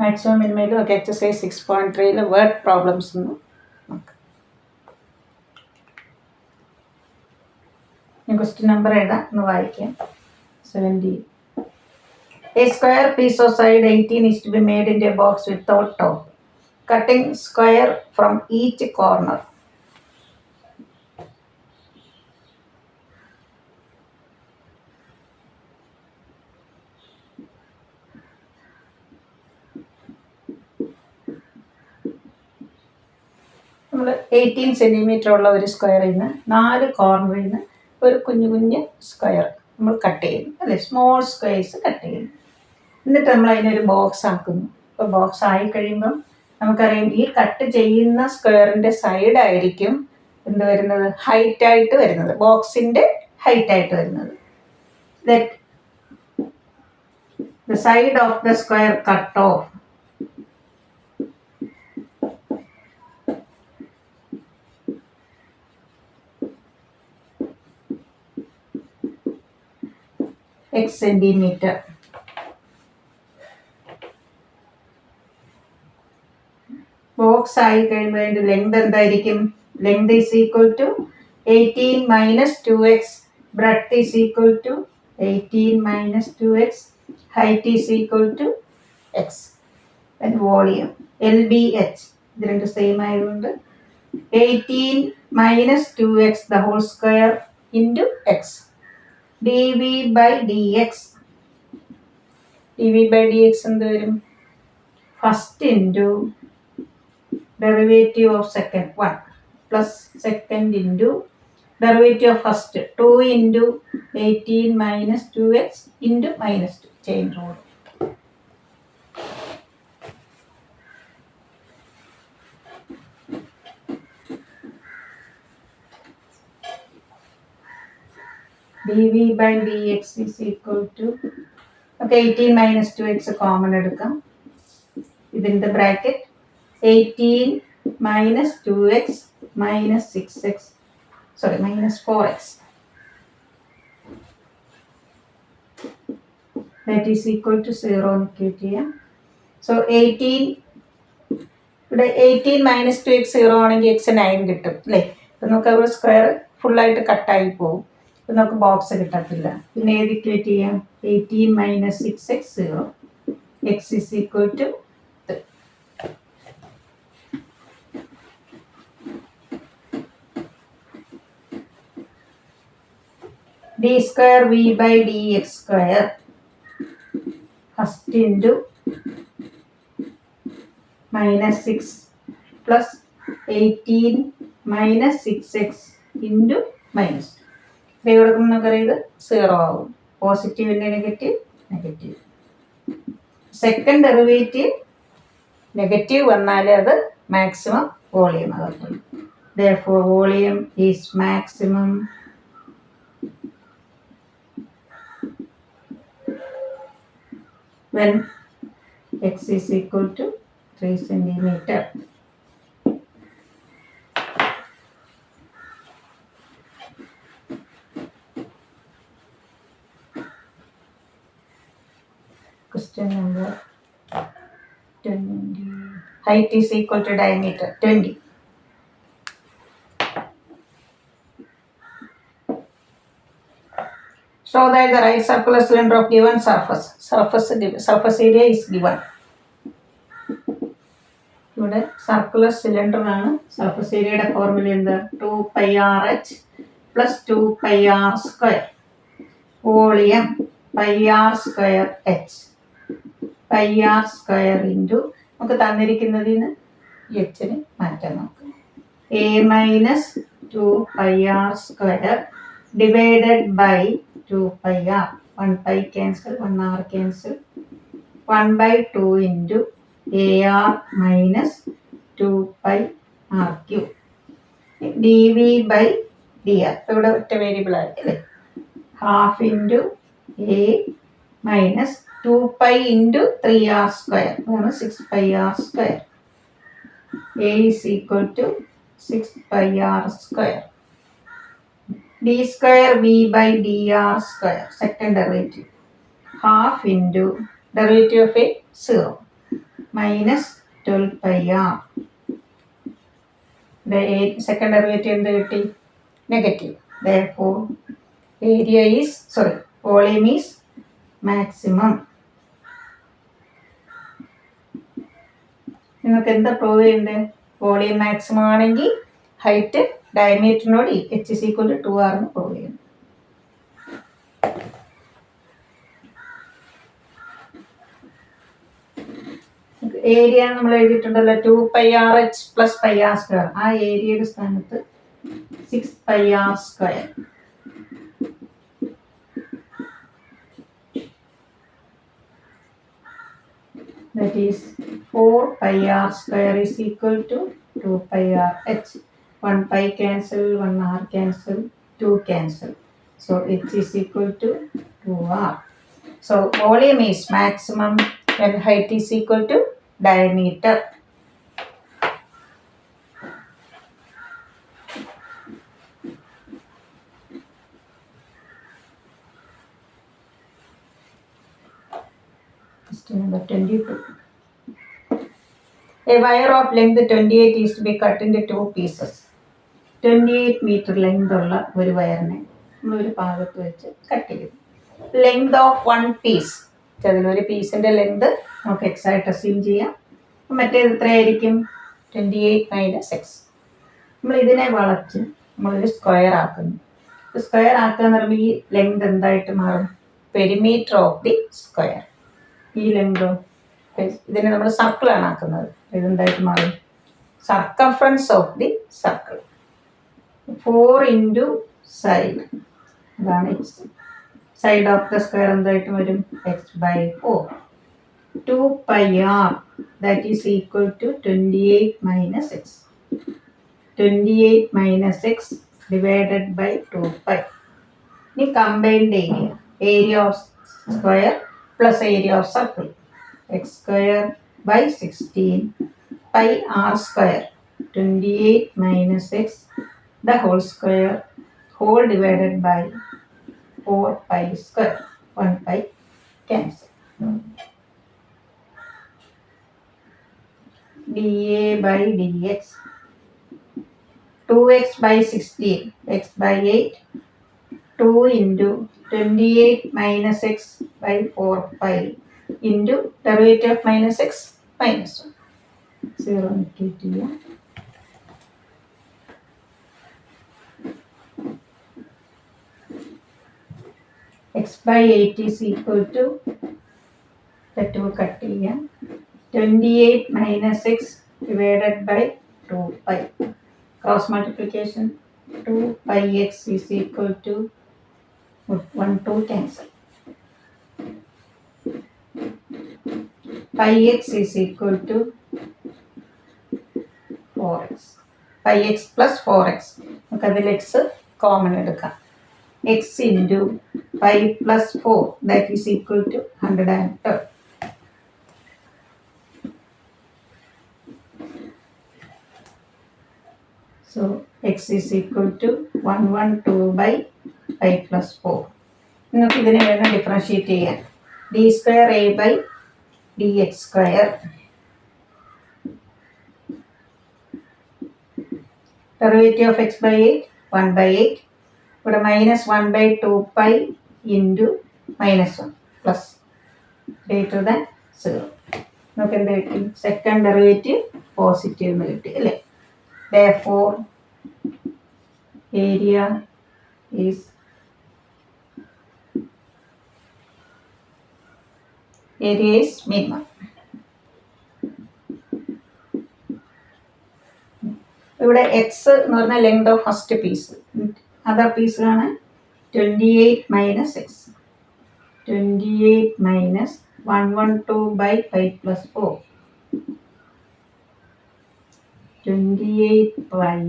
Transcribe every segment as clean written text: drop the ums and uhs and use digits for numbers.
Maximum മിനിമയിലും ഒക്കെ exercise 6.3 word problems നോക്കാം. ഞാൻ ക്വസ്റ്റ്യൻ നമ്പർ എഴുതാം, ഒന്ന് വായിക്കാം. 17. A square piece of side 18 is to be made into a box without top. Cutting square from each corner. നമ്മൾ 18 centimetre ഉള്ള ഒരു സ്ക്വയറിൽ നിന്ന് 4 കോർണറിൽ നിന്ന് ഒരു കുഞ്ഞു കുഞ്ഞ് സ്ക്വയർ നമ്മൾ കട്ട് ചെയ്യുന്നു, അല്ലേ? സ്മോൾ സ്ക്വയർസ് കട്ട് ചെയ്യുന്നു. എന്നിട്ട് നമ്മൾ അതിനൊരു ബോക്സ് ആക്കുന്നു. അപ്പോൾ ബോക്സ് ആയി കഴിയുമ്പം നമുക്കറിയാം ഈ കട്ട് ചെയ്യുന്ന സ്ക്വയറിൻ്റെ സൈഡായിരിക്കും എന്ത് വരുന്നത്, ഹൈറ്റായിട്ട് വരുന്നത്, ബോക്സിൻ്റെ ഹൈറ്റായിട്ട് വരുന്നത്. That the side of the square cut of x centimetre. Box ആയി കഴിയുമ്പോൾ അതിൻ്റെ ലെങ്ത് എന്തായിരിക്കും? Length is equal to 18 minus 2x, breadth is equal to 18 minus 2x, height is equal to x. And volume LBH, ഇത് രണ്ട് same ആയതുകൊണ്ട് 18 minus 2x the whole square into x. dv by dx, dv by dx എന്ത് വരും? First into derivative of second 1 plus second into derivative of first 2 into 18 minus 2x into minus 2 chain rule. dv by dx is equal to, okay, 18 minus 2x common എടുക്കാം. ഇതിൻ്റെ bracket 18 minus 2x minus 6x, sorry, minus 4x, that is equal to 0 equate ചെയ്യാം. So 18, ഇവിടെ 18 minus 2x 0 ആണെങ്കിൽ x 9 കിട്ടും, അല്ലേ? അപ്പം നമുക്ക് അവിടെ സ്ക്വയർ ഫുള്ളായിട്ട് കട്ടായി പോകും. അപ്പം നമുക്ക് ബോക്സ് കിട്ടത്തില്ല. പിന്നെ ഏത് ഇക്വേറ്റ് ചെയ്യാം? 18 minus 6x 0, x is equal to 3. d square v by dx square, first into minus 6 plus 18 minus 6x into minus 2. ഇത് നമുക്കറിയാം 0 ആവും. പോസിറ്റീവിൻ്റെ negative, negative. Second derivative negative വന്നാൽ അത് മാക്സിമം വോളിയം ആകത്തുള്ളൂ. therefore volume is maximum when x is equal to 3 centimeter. Question number 20. Height is equal to diameter 20. Show that the right circular cylinder of given surface area is given. ഇവിടെ circular cylinder ആണ്. Surface ഏരിയയുടെ formula എന്താ? 2πrh plus 2πr square. Volume πr square h, πr square into നമുക്ക് തന്നിരിക്കുന്നതിന് എച്ചിന് മാറ്റാൻ നോക്കാം. a minus 2πr square divided by 2πr. 1π cancel, 1r cancel, 1/2 into AR minus 2πRQ dV by dr. ഇവിടെ ഒറ്റ വേരിയബിൾ ആയിരിക്കും, half into A minus 2π into 3r square, അതാണ് 6πr square. A is equal to 6πr square. d square V by dr square, second derivative, half into derivative of A 0. minus 12 pi r. The second derivative എന്ത് കിട്ടി? Negative. Therefore, volume is maximum. നിങ്ങൾക്ക് എന്താ prove ചെയ്യേണ്ടത്? Volume maximum ആണെങ്കിൽ height ഡയമീറ്ററിനോട് h is equal to 2r എന്ന് prove ചെയ്യണം. Area നമ്മൾ എഴുതിയിട്ടുണ്ടല്ലോ 2 pi r h plus pi r square. ആ ഏരിയയുടെ സ്ഥാനത്ത് 6 pi r square. That is 4 pi r square is equal to 2 pi r h. 1 pi cancel, 1 r cancel, 2 cancel. So h is equal to 2r. So volume is maximum when height is equal to diameter. Question number 22. A wire of length 28 is to be cut into 2 pieces. 28 meter length ഉള്ള ഒരു വയറിനെ നമ്മൾ ഒരു ഭാഗത്ത് വെച്ച് cut ചെയ്യും. Length of 1 piece, അതിലൊരു പീസിൻ്റെ length നമുക്ക് എക്സ് ആയിട്ട് അസ്യൂം ചെയ്യാം. മറ്റേത് എത്രയായിരിക്കും? 28 minus x. നമ്മൾ ഇതിനെ വളച്ച് നമ്മളൊരു സ്ക്വയർ ആക്കുന്നു. സ്ക്വയർ ആക്കുക എന്ന് പറയുമ്പോൾ ഈ ലെങ്ത് എന്തായിട്ട് മാറും? Perimeter of the square. ഈ ലെങ്തോ ഇതിനെ നമ്മൾ സർക്കിളാണ് ആക്കുന്നത്. ഇതെന്തായിട്ട് മാറും? Circumference of the circle. 4 into side, അതാണ് x. Side of the square എന്തായിട്ട് വരും? X by 4. 2 pi r that is equal to 28 minus x. 28 minus x divided by 2 pi. Ni combined area of square plus area of circle. X square by 16 pi r square. 28 minus x the whole square whole divided by 4 pi square. 1 pi cancel. dA by dx. 2x by 16, x by 8. 2 into 28 minus x by 4 pi into derivative of minus x minus 1. 0 negative. X by 8 is equal to the 2 cut here. 28 minus x divided by 2 pi. Cross multiplication. 2 pi x is equal to 1 2 cancel. Pi x is equal to 4x. Pi x plus 4x. നമുക്ക് അതിൽ x common എടുക്കാം. x into pi plus 4 that is equal to 112. So x is equal to 112 by pi plus 4. നമുക്ക് ഇതിനെ വേണം differentiate ചെയ്യാൻ. d square a by dx square. Derivative of x by 8, 1 by 8. ഇവിടെ minus 1 by 2 pi into minus 1 plus greater than 0. നമുക്ക് എന്ത് കിട്ടി? Second derivative positive എന്ന് കിട്ടി അല്ലേ? Therefore, area is minimum. ഇവിടെ എക്സ് എന്ന് പറഞ്ഞാൽ length of first piece. Other പീസിലാണ് 28 minus x. 28 minus 112 by pi plus 4. 28 pi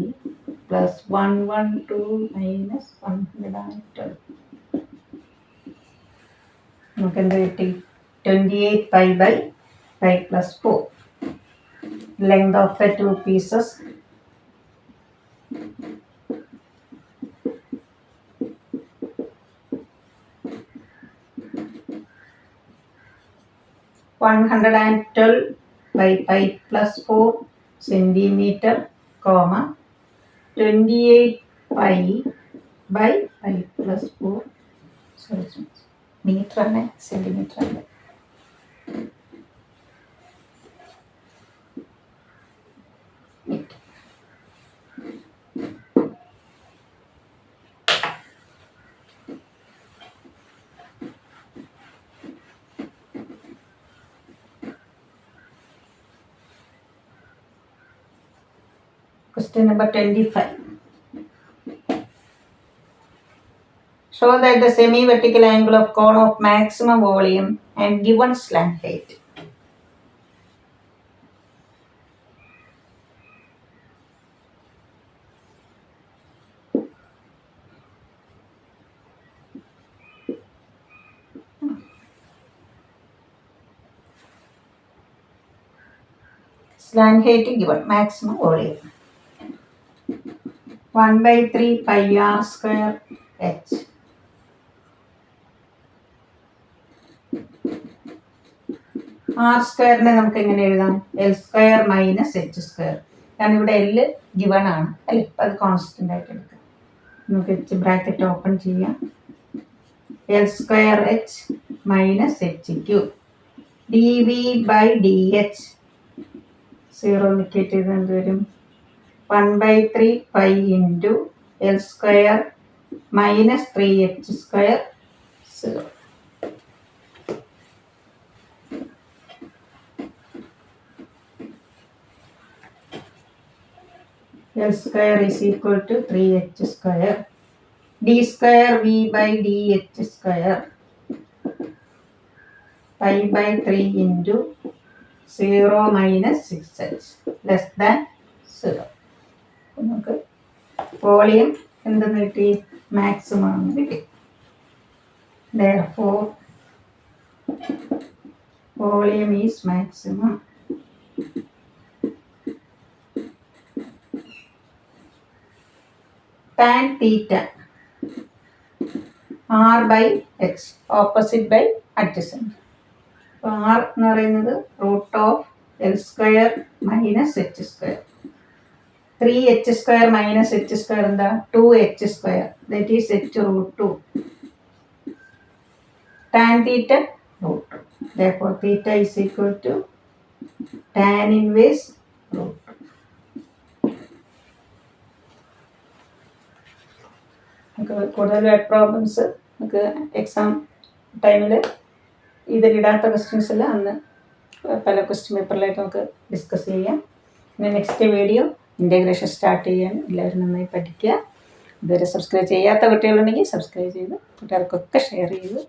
plus 112 minus 112. നമുക്ക് എന്ത് കിട്ടി? 28 pi by pi plus 4. Length of the two pieces. $112 by pi plus 4 centimeter, comma 28 pi by pi plus 4, sorry, meter ആണ്, centimeter അല്ല. Question number 25. Show that the semi-vertical angle of cone of maximum volume and given slant height. Slant height given, maximum volume. 1/3 pi r square h. R സ്ക്വയറിനെ നമുക്ക് എങ്ങനെ എഴുതാം? L square minus H square. കാരണം ഇവിടെ L given ആണ് അല്ലേ, അപ്പം അത് കോൺസ്റ്റൻ്റ് ആയിട്ട് എടുക്കാം. നമുക്ക് എച്ച് ബ്രാക്കറ്റ് ഓപ്പൺ ചെയ്യാം. L square H minus H cube D V by D H 0 നിക്കേറ്റ് ചെയ്ത് എന്ത് വരും? 1/3 pi into L square minus 3h square 0. L square is equal to 3h square. D square V by dh square pi by 3 into 0 minus 6h less than 0. നമുക്ക് volume എന്തെന്ന് കിട്ടി? Maximum എന്ന് കിട്ടി. Therefore volume is maximum. Tan theta r by h, opposite by adjacent. അപ്പോൾ r എന്ന് പറയുന്നത് root of L square minus H square. 3h square minus h square എന്താ? 2h square. That is h root 2. Tan theta root 2. Therefore theta is equal to tan inverse root 2. നമുക്ക് കൂടുതൽ problems നമുക്ക് exam ടൈമിൽ ഇതിലിടാത്ത questions എല്ലാം അന്ന് പല question പേപ്പറിലായിട്ട് നമുക്ക് discuss ചെയ്യാം. പിന്നെ നെക്സ്റ്റ് വീഡിയോ ഇൻ്റഗ്രേഷൻ സ്റ്റാർട്ട് ചെയ്യാൻ എല്ലാവരും നന്നായി പഠിക്കുക. ഇതുവരെ സബ്സ്ക്രൈബ് ചെയ്യാത്ത കുട്ടികളുണ്ടെങ്കിൽ സബ്സ്ക്രൈബ് ചെയ്ത് കൂട്ടുകാർക്കൊക്കെ ഷെയർ ചെയ്ത്